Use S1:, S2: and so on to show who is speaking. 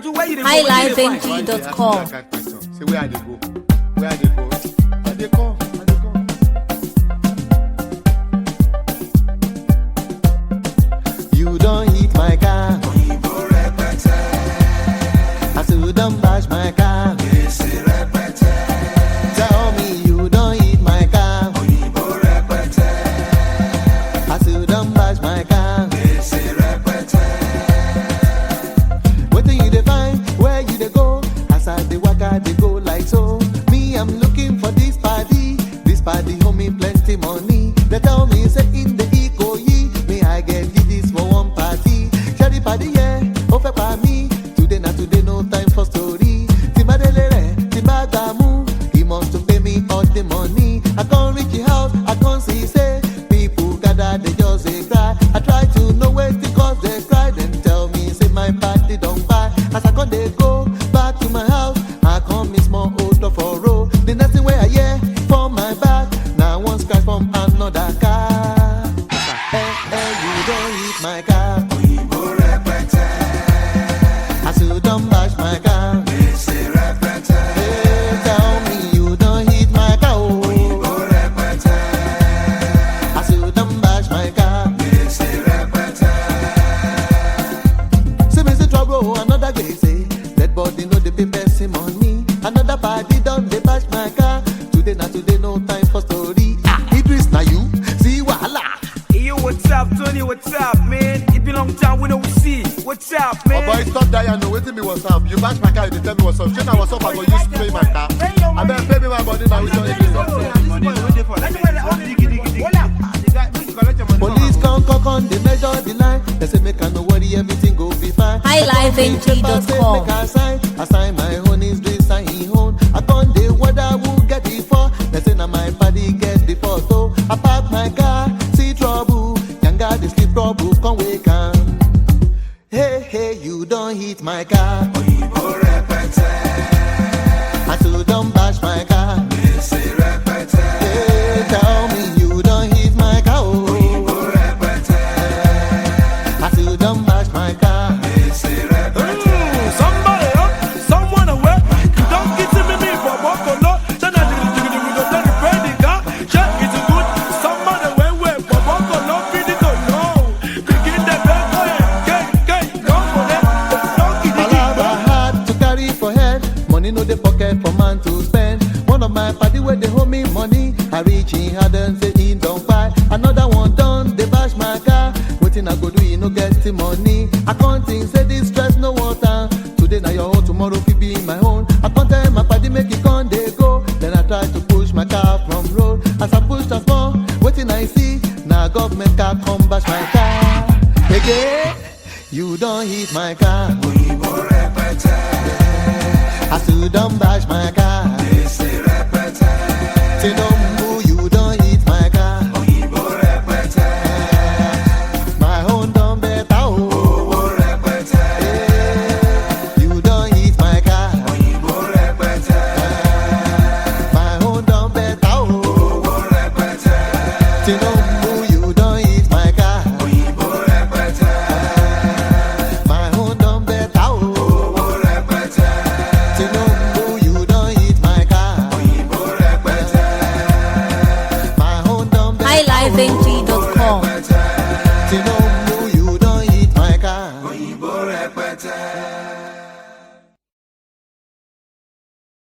S1: highlifeng.com.
S2: Say where I dey go? Where I dey go? I dey come. You don't hit my car. I say you don't bash my car. Tell me you don't hit my car. I say you don't bash my car. What do you define? Where you dey go? As I dey waka dey go like so. Me I'm looking for this party. This party homie plenty money. They tell me say in the Ikoyi. Me I get this for one party. Shady party yeah, ofe pa me. Today na today, no time for story. Timadelere, Timagamu. He must to pay me all the money. I can't reach the house, I can't see say people gather, they just say cry. I try to know where the cause they cry. Then tell me say my party don't buy. As I can't they go back to my house, I can't miss more auto for row. The next thing where I hear from my back, now one scratch from another car. Hey, you don't hit my car. I say you don't bash my car. Hey, tell me you don't hit my car. I say you don't bash my car. Say me say trouble, another guy say that body know the pay person money. Another party done they bash my car. Today not today, no time for story. Idris na you see wahala.
S3: Hey yo, what's up, Tony? What's up, man? It been long time we know we see. What's up, man?
S2: Oh boy, stop that and know waiting me what's up. You bash my car, you tell me what's up. Shit, now what's up? I go use to pay my car. I better pay me my money now. We don't Police come, they measure the line. They say make I no worry, everything go be fine.
S1: highlifeng.com.
S2: Make I sign my own is doing sign his own. I can't dey whether who get the for. They say now my body get the photo. I park my car, see trouble. Yanga they sleep trouble, come wake up. Hey, you don't hit my car. I still don't bash my car. Hey, tell me you don't hit my car. I still don't bash my car.
S3: Somebody up, someone away. You don't get to me for walk or not. Then I don't repair the car. Check it good. Somebody away for walk or not. Feed it or no. Begin the bed. Don't for them.
S2: Palava hard to carry for head. Money no the pocket for man to spend. One of my party where they hold me money. I reach in hard and say he don't buy. Another one done, they bash my car. Waiting I go do, you no get the money. I can't think, say this stress no water. Today now your own, tomorrow fit be my own. I can't tell my party make it con they go. Then I try to push my car from road. As I push the small, waiting I see. Now government car come bash my car. Again, you don't hit my car. I still don't bash my car. Say no move, you don't hit my car. My own don't better. You don't hit my car. My own don't better. Say no move, you don't hit my car. My own don't better. Say no move, you don't hit my car. My own don't better.
S1: highlifeng.com.
S2: Say no move, you don't hit my car.